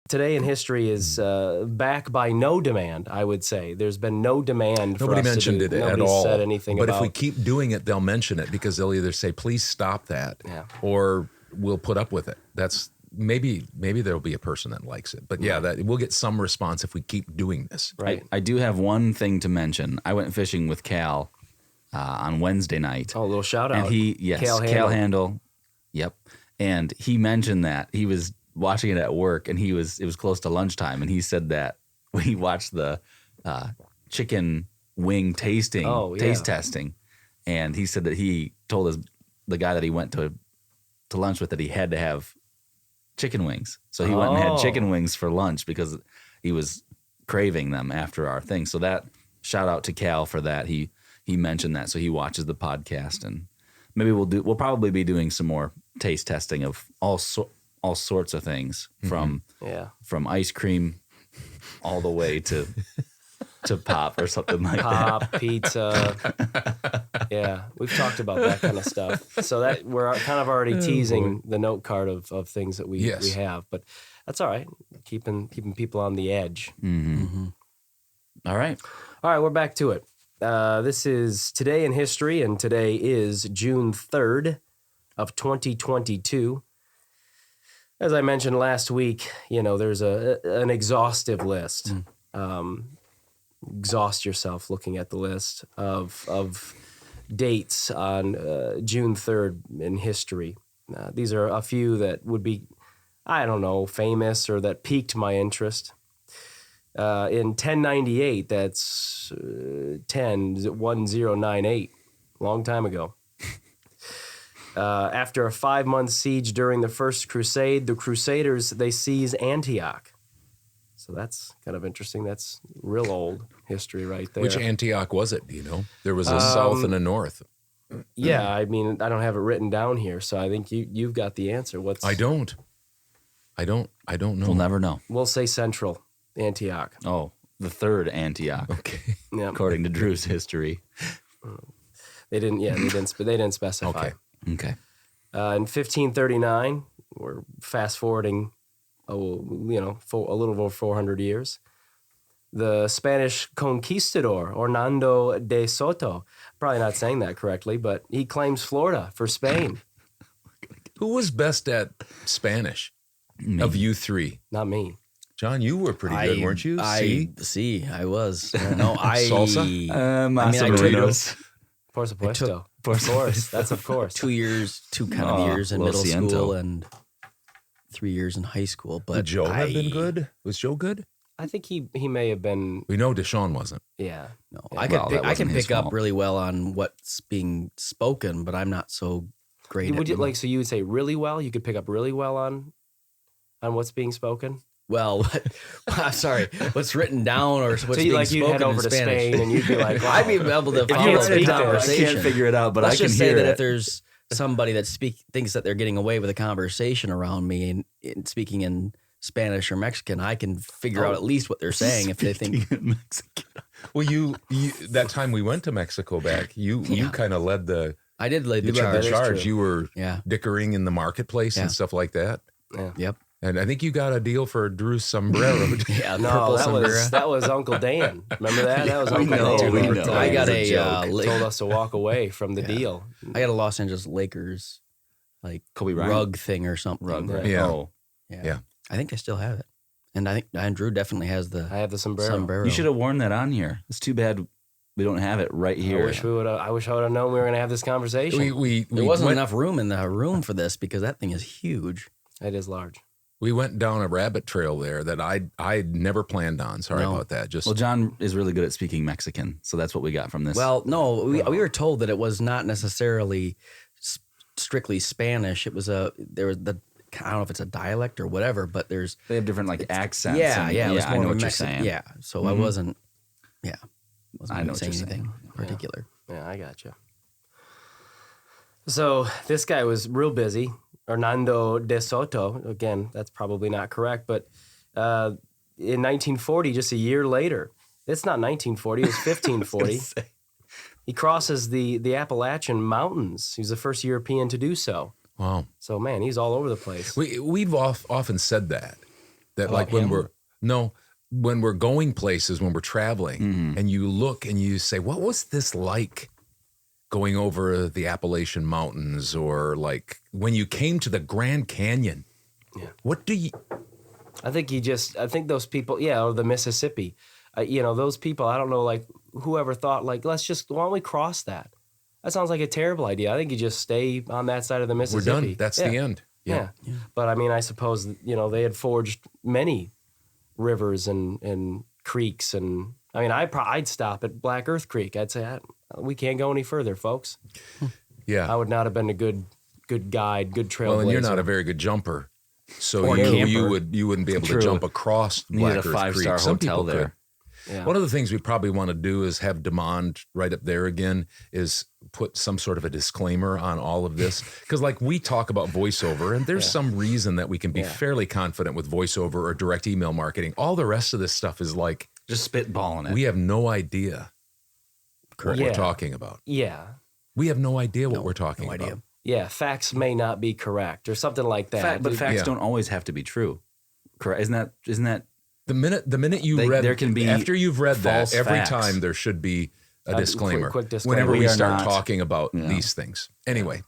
today in history is back by no demand, I would say. There's been no demand Nobody for us mentioned to do. it at Nobody all. said anything but about if we keep doing it, they'll mention it because they'll either say, please stop that, or we'll put up with it. That's maybe there'll be a person that likes it. But yeah, that we'll get some response if we keep doing this. Right. I do have one thing to mention. I went fishing with Cal on Wednesday night. Oh, a little shout out. And Cal Handel. Yep. And he mentioned that he was watching it at work, and it was close to lunchtime, and he said that when he watched the chicken wing taste testing, and he said that he told the guy that he went to lunch with that he had to have chicken wings. So he went and had chicken wings for lunch because he was craving them after our thing. So that shout out to Cal for that. He mentioned that, so he watches the podcast, and maybe we'll probably be doing some more taste testing of all sorts of things from ice cream all the way to pop or something like that. Pop, pizza. Yeah, we've talked about that kind of stuff. So that we're kind of already teasing the note card of things that we have, but that's all right. Keeping people on the edge. Mm-hmm. Mm-hmm. All right, we're back to it. This is Today in History, and today is June 3rd of 2022. As I mentioned last week, there's an exhaustive list. Exhaust yourself looking at the list of dates on June 3rd in history. These are a few that would be, I don't know, famous or that piqued my interest. In 1098, that's 1098, long time ago. After a 5-month siege during the First Crusade, the Crusaders, they seize Antioch. So that's kind of interesting. That's real old history right there. Which Antioch was it, do you know? There was a south and a north. Yeah, I mean, I don't have it written down here, so I think you've got the answer. I don't know. We'll never know. We'll say Central Antioch. Oh, the third Antioch. Okay. Yeah. According to Drew's history. They didn't specify. Okay. In 1539, we're fast forwarding, for a little over 400 years. The Spanish conquistador Hernando de Soto, probably not saying that correctly, but he claims Florida for Spain. Who was best at Spanish of you three? Not me. John, you were pretty good, weren't you? I was. No, Salsa? I took Por supuesto. Of course. That's of course. 2 years, two years in middle school and 3 years in high school. But Would Joe have been good? Was Joe good? I think he may have been. We know Deshaun wasn't. Yeah. No, Yeah. I can pick up really well on what's being spoken, but I'm not so great at it. So you would say really well? You could pick up really well on what's being spoken? Well, sorry, what's written down or what's being spoken you'd head over in to Spanish. Spain and you'd be like, wow. I'd be able to follow you the speak there, conversation. I can't figure it out, but Let's I can just say hear that it. if there's somebody that thinks that they're getting away with a conversation around me and speaking in Spanish or Mexican, I can figure out at least what they're saying if they think. Mexican. Well, you that time we went to Mexico back, you kind of led the. I did lead the You led the charge. charge. You were dickering in the marketplace and stuff like that. Yeah. Yep. And I think you got a deal for Drew's sombrero. Yeah, No, purple sombrero. that was Uncle Dan. Remember that? That was Uncle Dan. we know. I got It's a a Told us to walk away from the deal. I got a Los Angeles Lakers Kobe Bryant rug thing or something. rug. Right? Yeah. Oh. Yeah. I think I still have it. And I think Drew definitely has I have the sombrero. You should have worn that on here. It's too bad we don't have it right here. I wish I would have known we were going to have this conversation. There wasn't enough room in the room for this because that thing is huge. It is large. We went down a rabbit trail there that I'd never planned on. Sorry about that. Well, John is really good at speaking Mexican, so that's what we got from this. Well, no, we were told that it was not necessarily strictly Spanish. It was I don't know if it's a dialect or whatever, but they have different accents. Yeah, it was more I know of a what you're Mexican. saying. Yeah, so I wasn't. Yeah, I know saying what you're anything particular. Yeah, I got you. So this guy was real busy. Hernando de Soto, again, that's probably not correct, but in 1940, just a year later, it's not 1940, it was 1540, he crosses the Appalachian Mountains. He's the first European to do so. Wow. So, man, he's all over the place. We've often said that that like when we're going places, when we're traveling, and you look and you say, what was this like going over the Appalachian Mountains, or like when you came to the Grand Canyon? Yeah. What do you... I think those people, or the Mississippi, those people, I don't know, like whoever thought like, why don't we cross that? That sounds like a terrible idea. I think you just stay on that side of the Mississippi. We're done. That's the end. Yeah. But I mean, I suppose, they had forged many rivers and creeks. And I mean, I'd stop at Black Earth Creek. I'd say, we can't go any further, folks. Yeah. I would not have been a good guide, good trailblazer. Well, and you're not a very good jumper. So Or you camper. wouldn't be able True. to jump across You Black need a Earth 5-star Creek. Some hotel people there. could. Yeah. One of the things we probably want to do is have Demond right up there again, is put some sort of a disclaimer on all of this. Because like we talk about voiceover, and there's some reason that we can be fairly confident with voiceover or direct email marketing. All the rest of this stuff is like, Just spitballing it. we have no idea what we're Yeah. talking about. Yeah. We have no idea what we're talking No about. idea. Yeah. Facts may not be correct or something like that. But facts Yeah. don't always have to be true. Correct? Isn't that The minute you They- read, there can be after you've read that, false every facts. time there should be a disclaimer. quick disclaimer. Whenever we We are start not- talking about these things. Anyway,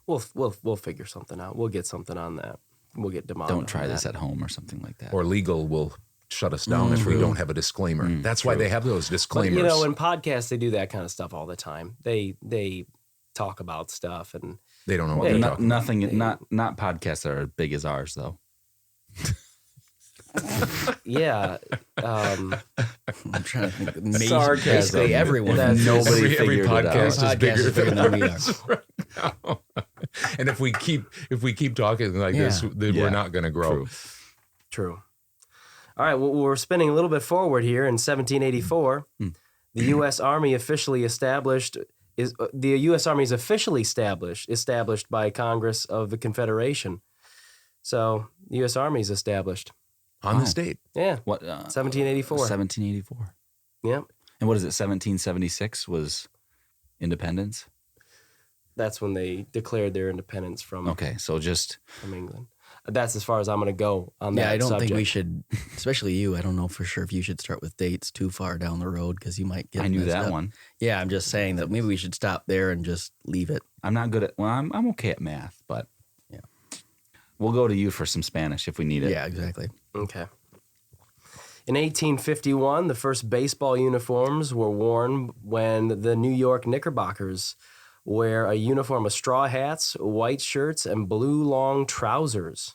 We'll figure something out. We'll get something on that. We'll get Demond. don't try this at home or something like that. or legal will shut us down if we don't have a disclaimer. That's why they have those But disclaimers. in podcasts they do that kind of stuff all the time. They talk about stuff and they don't know what Hey, they're Not, talking nothing. Not podcasts that are as big as ours though. yeah. I'm trying to think. Amazing. Sarcasm. Basically, everyone. That's- Nobody every figured it podcast out. is Podcast bigger is bigger than than we ours right now. And if we keep talking like this, then Yeah. we're not going to grow. True. All right. Well, we're spinning a little bit forward here. In 1784, the U.S. Army officially established. The U.S. Army is officially established by Congress of the Confederation. So the U.S. Army is established. On this date. Yeah. What? 1784. 1784. Yeah. And what is it? 1776 was independence. That's when they declared their independence from Okay, so just England. That's as far as I'm going to go on that Yeah, I don't subject. think we should, especially you. I don't know for sure if you should start with dates too far down the road because you might get. I knew messed that up. one. Yeah, I'm just saying that maybe we should stop there and just leave it. I'm not good at. Well, I'm okay at math, but Yeah. we'll go to you for some Spanish if we need it. Yeah, exactly. Okay. In 1851, the first baseball uniforms were worn when the New York Knickerbockers wear a uniform of straw hats, white shirts, and blue long trousers.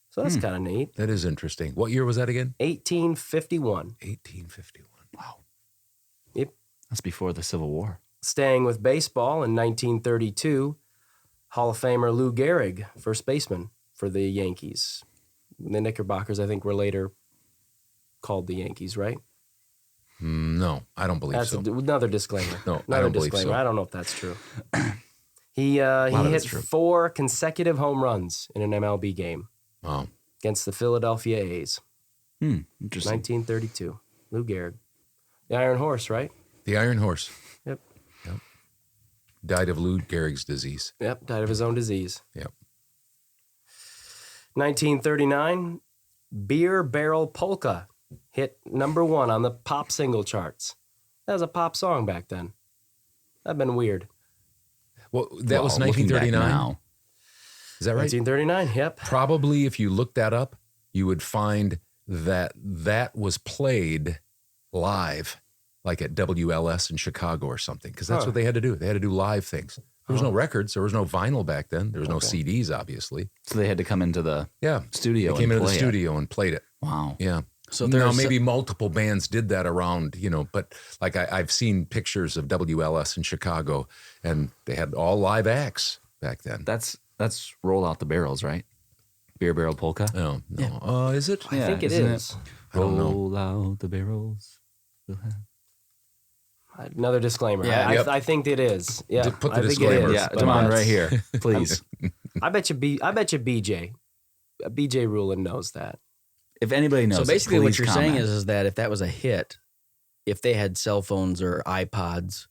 So that's kind of neat. That is interesting. What year was that again? 1851. 1851. Wow. Yep. That's before the Civil War. Staying with baseball in 1932, Hall of Famer Lou Gehrig, first baseman for the Yankees. The Knickerbockers, I think, were later called the Yankees, right? No, I don't believe That's so. another disclaimer. No, I another don't believe disclaimer. so. I don't know if that's true. He of hit it's true. 4 consecutive home runs in an MLB game Wow. against the Philadelphia A's. Interesting. 1932. Lou Gehrig. The Iron Horse, right? The Iron Horse Yep. died of Lou Gehrig's disease. Yep. Died of his own disease. Yep. 1939, Beer Barrel Polka hit number 1 on the pop single charts. That was a pop song back then. That'd been weird. Well, that was Well, looking back 1939. now. Is that right? 1939, yep. Probably, if you looked that up, you would find that was played live, like at WLS in Chicago or something, because that's what they had to do. They had to do live things. There was no records. There was no vinyl back then. There was no CDs, obviously. So they had to come into the Yeah. studio. They came and into the play it. studio and played it. Wow. Yeah. So now there's maybe multiple bands did that around, but like I've seen pictures of WLS in Chicago, and they had all live acts back then. That's Roll Out the Barrels, right? Beer Barrel Polka. Oh, no. Is it? I think it isn't is. I don't know. Roll out the barrels. Another disclaimer. Yeah, I, yep. I think it is. Yeah, Put the I think it disclaimer. is, Yeah, but come on, that's- right here, please. I bet you BJ Rulin knows that. If anybody knows, So it, basically, what please you're comment. saying is that if that was a hit, if they had cell phones or iPods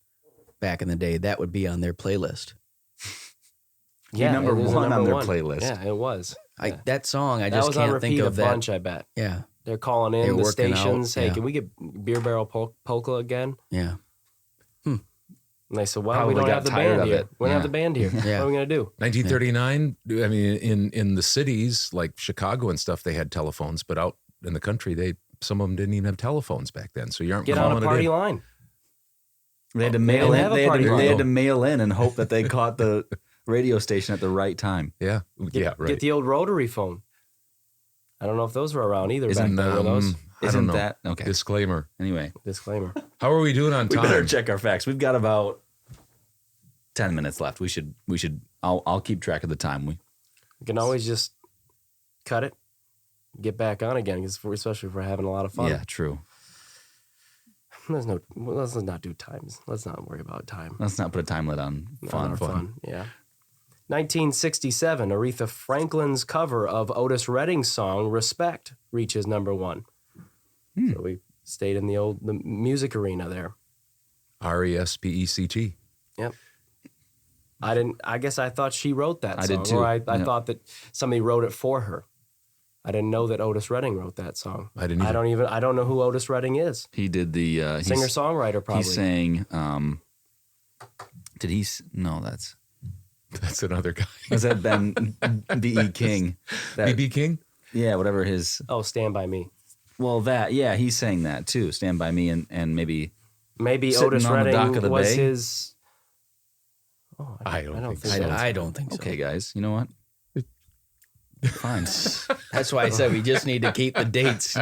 back in the day, that would be on their playlist. Yeah, number it was a one on number their one. playlist. Yeah, it was. That song, I That just was on can't repeat think a of that. bunch, I bet. Yeah, They're calling They in were the working out, stations. Hey, yeah. can we get Beer Barrel Polka again? yeah, And they said, well, Probably we don't got have the tired band of here. it. We don't have Yeah. the band here. What Yeah. are we going to do? 1939. I mean, in the cities like Chicago and stuff, they had telephones, but out in the country, some of them didn't even have telephones back then. So you aren't Get on calling a party it in. line. They had to They mail didn't in. have a They party line. had to mail in and hope that they caught the radio station at the right time. Yeah, yeah, right. Get the old rotary phone. I don't know if those were around either Isn't, back then. Were those? I Isn't don't know. that okay? Disclaimer. Anyway, Disclaimer. How are we doing on we time? better check our facts. We've got about 10 minutes left. We should. I'll keep track of the time. You can always just cut it, get back on again, especially if we're having a lot of fun. Yeah, true. Let's not do times. Let's not worry about time. Let's not put a time limit on Fun. fun. Yeah. 1967, Aretha Franklin's cover of Otis Redding's song "Respect" reaches number one. So we stayed in the music arena there. RESPECT. Yep. I guess I thought she wrote that I song. did too. Or I Yep. thought that somebody wrote it for her. I didn't know that Otis Redding wrote that song. I didn't either. I don't know who Otis Redding is. He did the Singer-songwriter, probably. He sang. Did he? No, that's That's another guy. was that Ben B.E. King? That, BB King? yeah, whatever his. Oh, Stand By Me. Well, he sang that too. Stand by Me and maybe Maybe Sitting Otis on the dock of Redding the was bay? his... Oh, I don't think so. I don't think so. okay, guys. You know what? Fine. That's why I said we just need to keep the dates,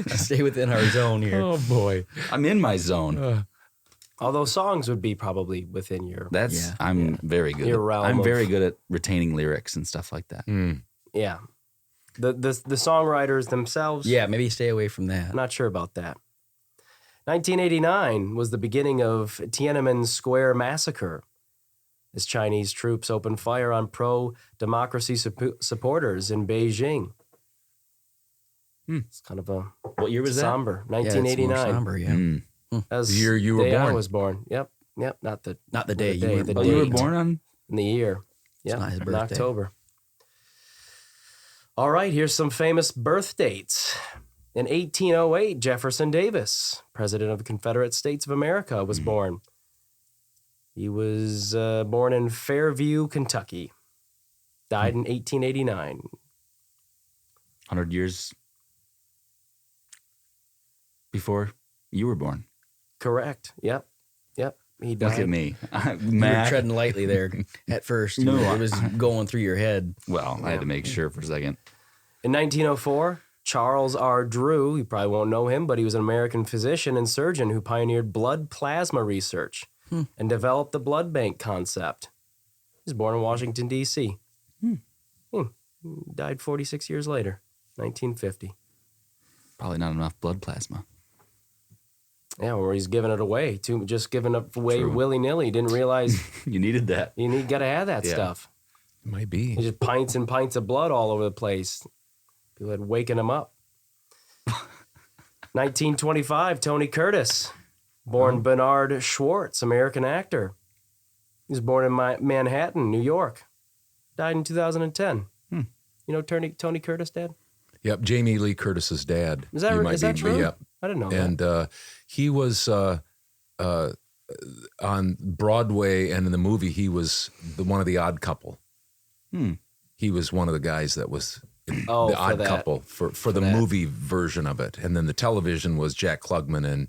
stay within our zone here. Oh, boy. I'm in my zone. Although songs would be probably within your... That's Yeah. I'm very good. Your realm I'm of- very good at retaining lyrics and stuff like that. Yeah. The songwriters themselves... Yeah, maybe stay away from that. I'm not sure about that. 1989 was the beginning of Tiananmen Square massacre, as Chinese troops opened fire on pro-democracy supporters in Beijing. It's kind of a What year was that? somber. Yeah, it's more 1989. somber, yeah. Mm. That was The year you were day I born. was born. Yep. Not the Not the day. the You were the Oh, you were date. born on? in the year. Yeah, not his in birthday. October. All right, here's some famous birth dates. In 1808, Jefferson Davis, President of the Confederate States of America, was born. He was born in Fairview, Kentucky. Died in 1889. 100 years before you were born. Correct. Yep. He died. Look at me. You were Math. treading lightly there at first. No, it was going through your head. Well, I had to make sure for a second. In 1904, Charles R. Drew, you probably won't know him, but he was an American physician and surgeon who pioneered blood plasma research and developed the blood bank concept. He was born in Washington, D.C. Died 46 years later, 1950. Probably not enough blood plasma. Yeah, or he's giving it away, just giving it away True. willy-nilly. Didn't realize You needed that. you got to have that Yeah. stuff. Might be. Just pints and pints of blood all over the place. People had waking him up. 1925, Tony Curtis, born Bernard Schwartz, American actor. He was born in Manhattan, New York. Died in 2010. You know Tony Curtis, Dad? Yep, Jamie Lee Curtis's dad. Is that, You might is that be- true? Yep. I didn't know And he was on Broadway, and in the movie, he was one of the odd couple. He was one of the guys that was in Oh, the for odd that. couple for the that. movie version of it. And then the television was Jack Klugman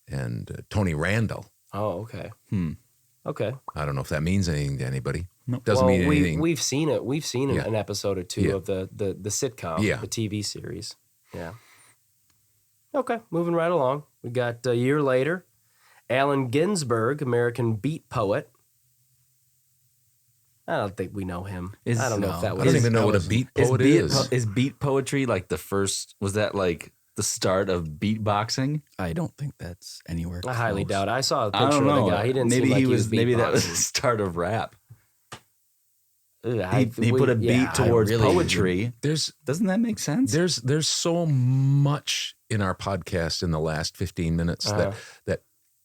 and Tony Randall. that. Oh, okay. Okay. I don't know if that means anything to anybody. Nope. Doesn't Well, mean anything. we've seen it. We've seen Yeah. an episode or two Yeah. of the sitcom, Yeah. the TV series. Yeah. Okay, moving right along. We got a year later, Allen Ginsberg, American beat poet. I don't think we know him. I don't know if that I was. don't even know what a beat poet is. Is beat poetry like the first? Was that like the start of beatboxing? I don't think that's anywhere. I highly close. doubt it. I saw a I picture don't know. of the guy. He didn't maybe seem like he was. Maybe that was the beatboxing. start of rap. Ugh, He put a beat towards really- poetry. There's Doesn't that make sense? there's so much in our podcast in the last 15 minutes that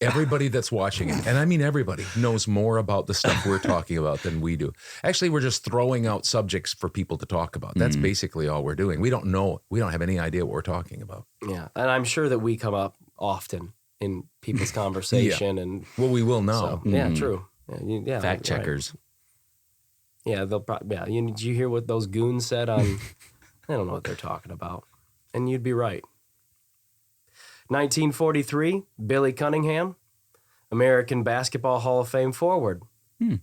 everybody that's watching it, and I mean everybody, knows more about the stuff we're talking about than we do. Actually, we're just throwing out subjects for people to talk about. That's basically all we're doing. We don't know. We don't have any idea what we're talking about. Yeah, and I'm sure that we come up often in people's conversation, and Well, we will know. so, yeah, true. Yeah, Fact right. checkers. Yeah, they'll probably. Yeah, did you hear what those goons said on? I don't know what they're talking about, and you'd be right. 1943, Billy Cunningham, American Basketball Hall of Fame forward. He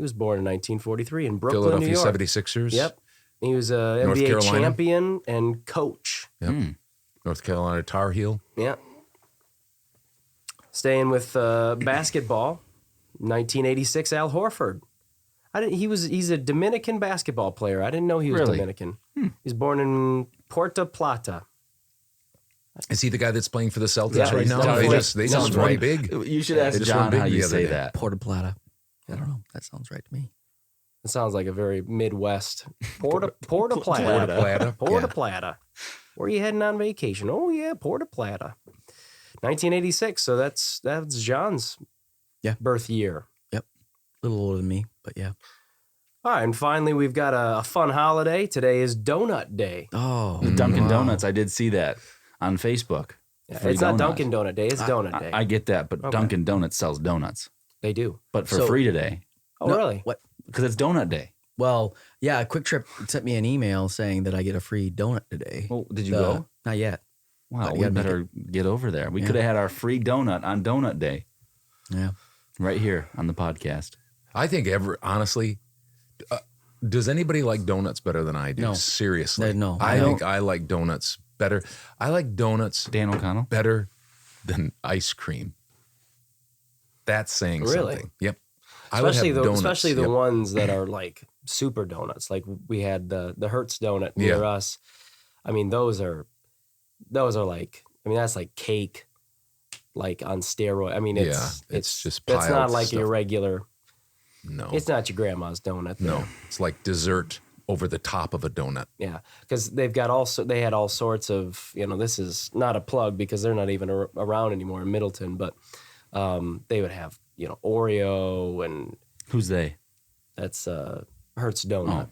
was born in 1943 in Brooklyn, Philadelphia New York. 76ers. Yep, he was a North NBA Carolina. champion and coach. Yep. North Carolina Tar Heel. Yeah. Staying with basketball, 1986, Al Horford. He's a Dominican basketball player. I didn't know he was Really? Dominican. He's born in Puerto Plata. Is he the guy that's playing for the Celtics Yeah, right he's now? definitely- They just sounds won right. big. You should ask They just John won big how the you other say day. that. Porta Plata. I don't know. That sounds right to me. It sounds like a very Midwest. Porta Plata. Plata. Porta Plata. Where are you heading on vacation? Oh, yeah, Porta Plata. 1986, so that's John's birth year. Yep. A little older than me, but yeah. All right, and finally, we've got a fun holiday. Today is Donut Day. Oh, The Dunkin' Donuts, I did see that on Facebook. Free It's not donuts. Dunkin' Donut Day, it's Donut Day. I get that, but Okay. Dunkin' Donuts sells donuts. They do. But for So- free today, Oh, No, really? What? because it's Donut Day. Well, yeah, Quick Trip sent me an email saying that I get a free donut today. Well, did you go? Not yet. Wow, But you we gotta make better get over there. We Yeah. could have had our free donut on Donut Day Yeah. right here on the podcast. I think honestly, does anybody like donuts better than I do? No. Seriously. No. I No. think I like donuts better. I like donuts Dan O'Connell? better than ice cream. That's saying Really? something. Yep. I would Especially have donuts. especially the Yep. ones that are like super donuts. Like we had the Hertz donut near Yeah. us. I mean, those are like, I mean, that's like cake, like on steroid. I mean, it's just that's piled not like stuff. your regular. No. It's not your grandma's donut. No. there. It's like dessert over the top of a donut. Yeah, because they had all sorts of, this is not a plug because they're not even around anymore in Middleton, but they would have, Oreo, and Who's they? that's Hertz donut,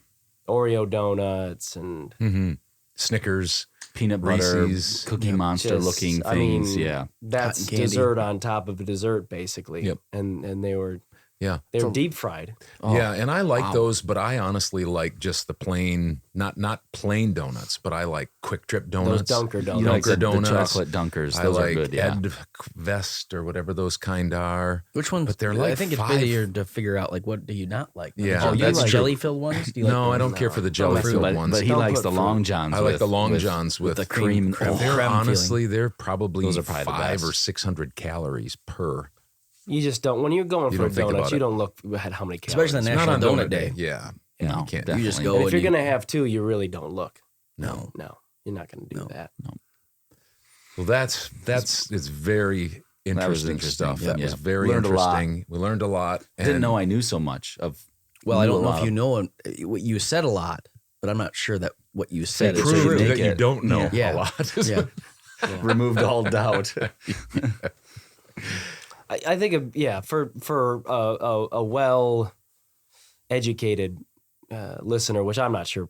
Oreo donuts, and Snickers. Peanut butter, Reese's. Cookie Monster just- looking I mean, things. Yeah. that's Cotton candy. dessert on top of a dessert, basically. Yep. And they were Yeah. deep fried. Yeah, and I like those, but I honestly like just the plain, not plain donuts, but I like Quick Trip Those donuts. Dunker You donuts. like Dunker the donuts. chocolate Dunkers. I Those like are good. Yeah. Ed Vest or whatever those kind are. Which ones? But they're I like think it's five- easier to figure out, like, what do you not like? Yeah, Oh, you that's like true. jelly-filled ones? Do you No, like I don't those? care for the No. jelly filled but, ones. but he Don't likes put the fruit. long johns. I like with- the long with- johns with the cream. cream. Oh, They're creme honestly, they're probably, Those are probably the 5 or best. 600 calories per. You just don't, when you're going You for a don't think donut, about you it. don't look at how many calories. Especially on Not National on Donut Day. Yeah. No, you can't. definitely. You just And go if and you're you- going to have two, you really don't look. No. No, you're not going to do that. Well, it's very interesting, interesting. stuff. Yeah. That was Yeah. very Learned a lot. interesting. We learned a lot. I didn't and- know I knew so much of. Well, I knew don't a know lot if you of- know what you said a lot, but I'm not sure that what you said It is proves true. that that you it. don't know Yeah. a lot. Yeah. removed all doubt. I think, for a well educated listener, which I'm not sure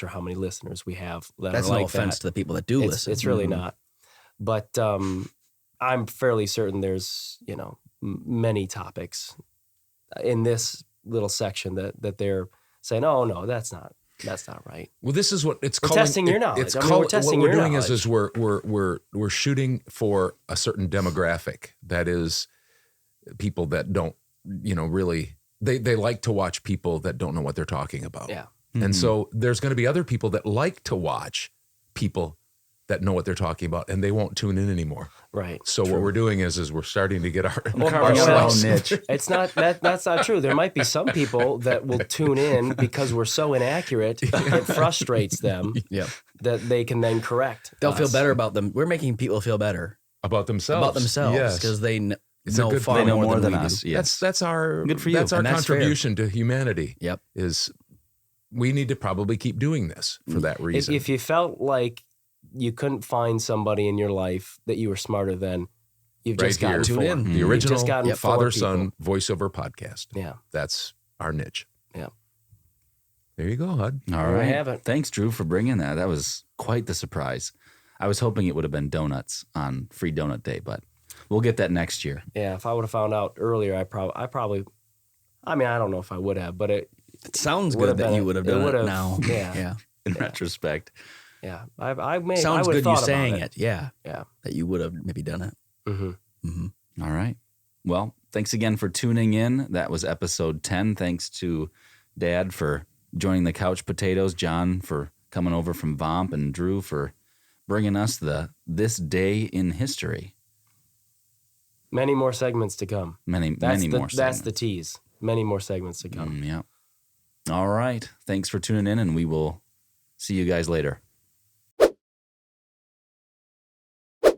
how many listeners we have that That's are no like offense that. to the people that do It's, listen. it's really not. But I'm fairly certain there's, many topics in this little section that they're saying, oh no, that's not right. Well, this is what it's We're calling. testing your knowledge. It's I mean, called, we're testing what we're your doing knowledge. is we're shooting for a certain demographic that is people that don't, really they like to watch people that don't know what they're talking about. Yeah. And so there's going to be other people that like to watch people that know what they're talking about, and they won't tune in anymore. Right. So what we're doing is we're starting to get our Carving out our own slice. niche. It's not that's not true. There might be some people that will tune in because we're so inaccurate, it frustrates them Yeah. that they can then correct. They'll feel us. better about them. We're making people feel better about themselves. about themselves Yes. because they It's a know good far They know more than we us. do. Yeah. That's our Good for you. That's our And that's fair. contribution to humanity. Yep. Is we need to probably keep doing this for that reason. If you felt like you couldn't find somebody in your life that you were smarter than, You've Right just gotten here. Tune in. The You've original just gotten four father-son voiceover podcast. Yeah. That's our niche. Yeah. There you go, Hud. All There we right. have it. Thanks, Drew, for bringing that. That was quite the surprise. I was hoping it would have been donuts on Free Donut Day, but we'll get that next year. Yeah, if I would have found out earlier, I probably, I mean, I don't know if I would have, but it sounds would good that been- you would have done it would've- now. Yeah, Yeah. In retrospect. yeah. I may. Sounds I would've good you thought about saying it. Yeah. Yeah. That you would have maybe done it. Mm-hmm. All right. Well, thanks again for tuning in. That was episode 10. Thanks to Dad for joining the Couch Potatoes, John for coming over from Vomp, and Drew for bringing us this day in history. Many more segments to come. Many more That's segments. the tease. Many more segments to come. Yeah. All right. Thanks for tuning in, and we will see you guys later.